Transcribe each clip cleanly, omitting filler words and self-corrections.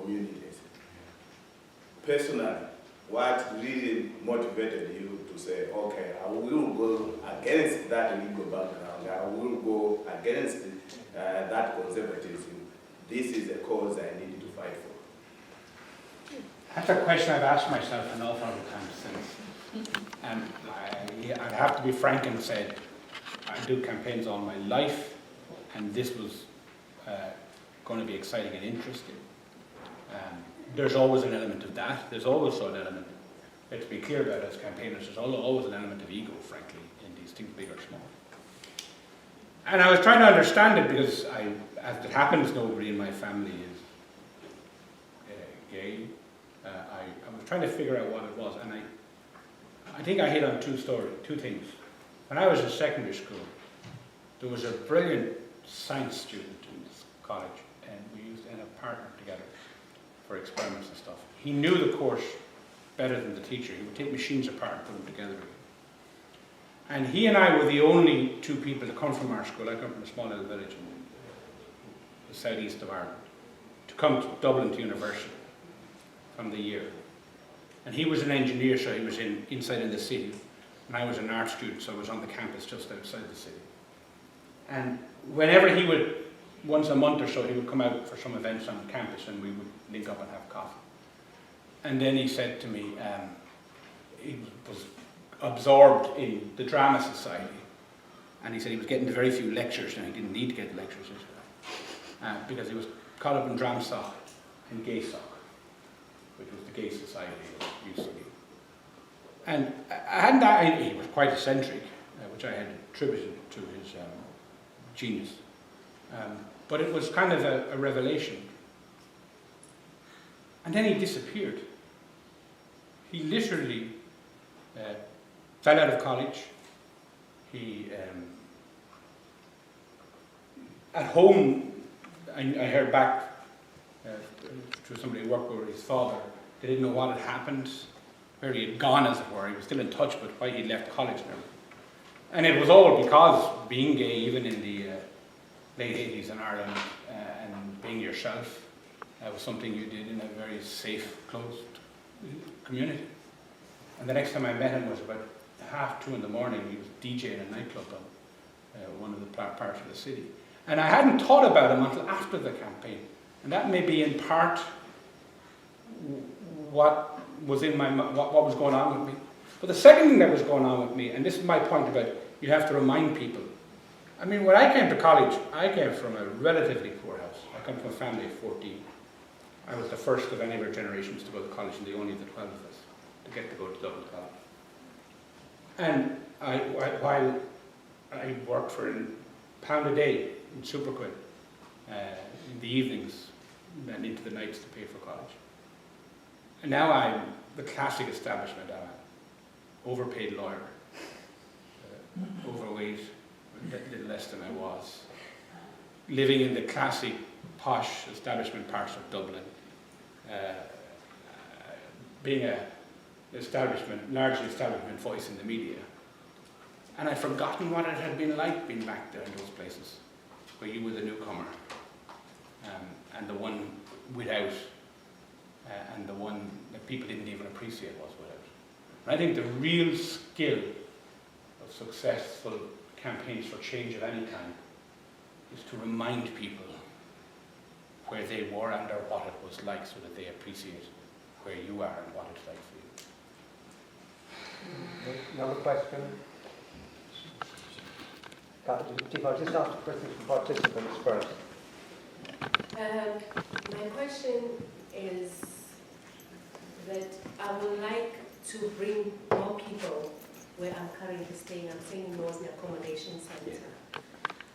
communities. Personally, what really motivated you to say, okay, I will go against that legal background, I will go against that conservatism. This is a cause I need to fight for? That's a question I've asked myself an awful lot of times since. And I'd have to be frank and say, I do campaigns all my life, and this was going to be exciting and interesting. There's always an element of that. There's also an element, let's be clear about it as campaigners, there's always an element of ego, frankly, in these things, big or small. And I was trying to understand it because, as it happens, nobody in my family is gay. I was trying to figure out what it was, and I think I hit on two things. When I was in secondary school, there was a brilliant science student in this college, and we used to end up partnering together for experiments and stuff. He knew the course better than the teacher. He would take machines apart and put them together. And he and I were the only two people to come from our school. I come from a small little village in the southeast of Ireland, to come to Dublin to university from the year. And he was an engineer, so he was inside in the city. And I was an art student, so I was on the campus just outside the city. And whenever he would, once a month or so, he would come out for some events on campus and we would link up and have coffee. And then he said to me, he was absorbed in the drama society. And he said he was getting very few lectures, and he didn't need to get lectures because he was caught up in Dram Soc and Gay Soc, which was the gay society that used to be. And he was quite eccentric, which I had attributed to his genius. But it was kind of a revelation. And then he disappeared. He literally fell out of college. He, at home, I heard back through somebody who worked with his father, they didn't know what had happened, where he had gone, as it were. He was still in touch, but why he'd left college now. And it was all because being gay, even in the late 80s in Ireland, and being yourself, was something you did in a very safe, closed community. And the next time I met him was about 2:30 in the morning. He was DJing a nightclub on one of the parts of the city. And I hadn't thought about him until after the campaign. And that may be in part what was in my what was going on with me. But the second thing that was going on with me, and this is my point about you have to remind people. I mean, when I came to college, I came from a relatively poor house. I come from a family of 14. I was the first of any of our generations to go to college, and the only of the 12 of us to get to go to Dublin College. And while I worked for £1 a day in Superquid in the evenings and into the nights to pay for college. And now I'm the classic establishment. I'm an overpaid lawyer, overweight, a little less than I was, living in the classic posh establishment parts of Dublin, being a largely establishment voice in the media. And I'd forgotten what it had been like being back there in those places, where you were the newcomer, and the one without, and the one that people didn't even appreciate was without. And I think the real skill of successful campaigns for change of any kind is to remind people where they were and or what it was like, so that they appreciate where you are and what it's like for you. Another question? I'll just ask the participants first. My question is that I would like to bring more people where I'm currently staying. I'm staying in Mosney Accommodation Center.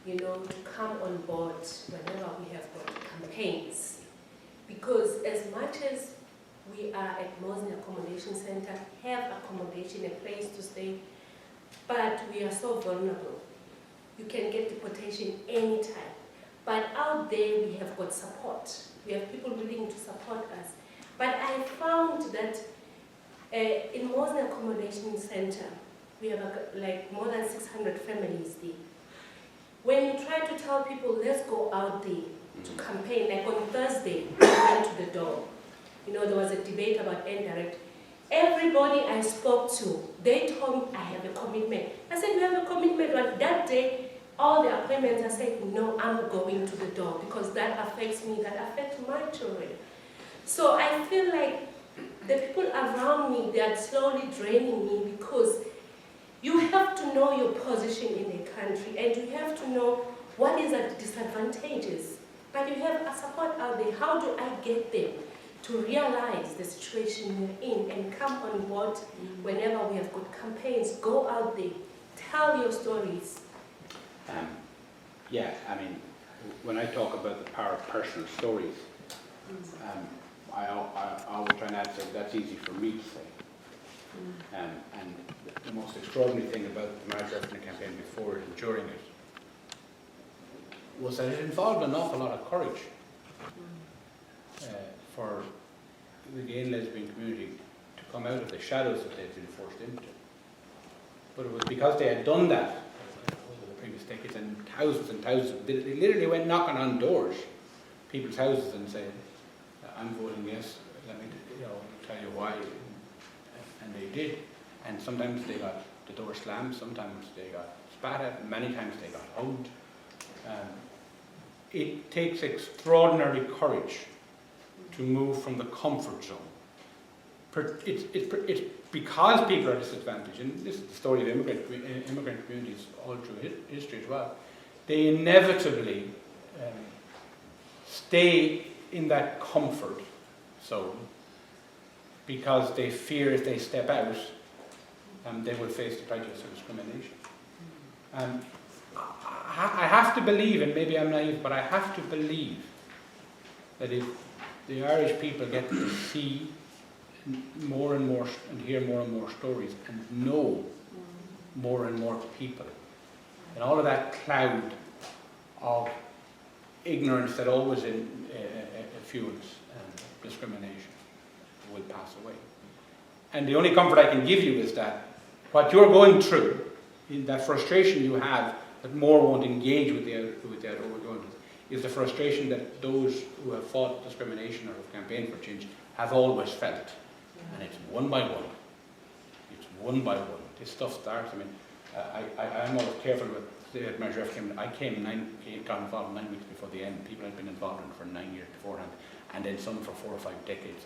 You know, to come on board whenever we have got campaigns. Because as much as we are at Mosney Accommodation Center, have accommodation, a place to stay, but we are so vulnerable. You can get deportation anytime. But out there we have got support. We have people willing to support us. But I found that in Mosney Accommodation Center, we have like more than 600 families there. When you try to tell people, let's go out there to campaign, like on Thursday, we went to the door. there was a debate about indirect. Everybody I spoke to, they told me I have a commitment. I said, you have a commitment, but that day, all the appointments, I said, no, I'm going to the door because that affects me, that affects my children. So I feel like the people around me, they are slowly draining me because you have to know your position in the country and you have to know what is the disadvantages. But you have a support out there. How do I get them to realize the situation we're in and come on board whenever we have good campaigns? Go out there, tell your stories. Yeah, I mean, when I talk about the power of personal stories, I always try and add that's easy for me to say. And the most extraordinary thing about the marriage referendum campaign before it and during it was that it involved an awful lot of courage for the gay and lesbian community to come out of the shadows that they'd been forced into. But it was because they had done that over the previous decades and thousands, they literally went knocking on doors, people's houses, and said, I'm voting yes, let me tell you why. And they did. And sometimes they got the door slammed, sometimes they got spat at, many times they got hugged. It takes extraordinary courage to move from the comfort zone. It's because people are disadvantaged, and this is the story of immigrant communities all through history as well. They inevitably stay in that comfort zone because they fear if they step out, they will face the prejudice or discrimination. I have to believe, and maybe I'm naive, but I have to believe that if the Irish people get to see more and more and hear more and more stories and know more and more people, and all of that cloud of ignorance that always fuels discrimination will pass away. And the only comfort I can give you is that what you're going through, in that frustration you have that more won't engage with the other overgoing, is the frustration that those who have fought discrimination or have campaigned for change have always felt. And it's one by one. It's one by one. This stuff starts. I mean, I'm always careful with the marriage referendum. I got involved 9 weeks before the end. People had been involved in it for 9 years beforehand, and then some for 4 or 5 decades.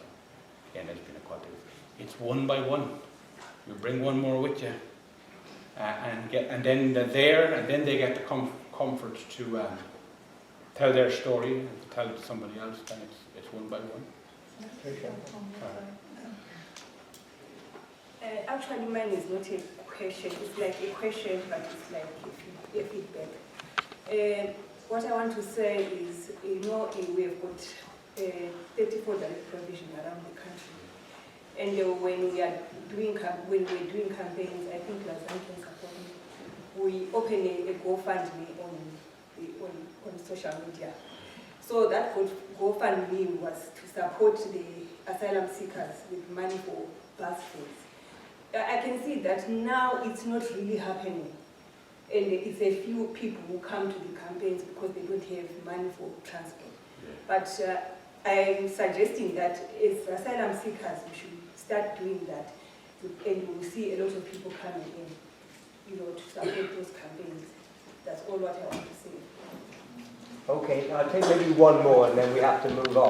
Again, there's been equality. It's one by one. You bring one more with you, and then they're there, and then they get the comfort to tell their story and to tell it to somebody else. Then it's one by one. Actually, mine is not a question. It's like a question, but it's like a feedback. What I want to say is, we have got 34 direct provision around the country. And when we're doing campaigns, I think Lazan can support me, we open a GoFundMe on social media. So that GoFundMe was to support the asylum seekers with money for bus fares. I can see that now it's not really happening. And it's a few people who come to the campaigns because they don't have money for transport. But I'm suggesting that as asylum seekers, we should start doing that. And we'll see a lot of people coming in, to support those campaigns. That's all what I want to say. Okay, I'll take maybe one more and then we have to move on.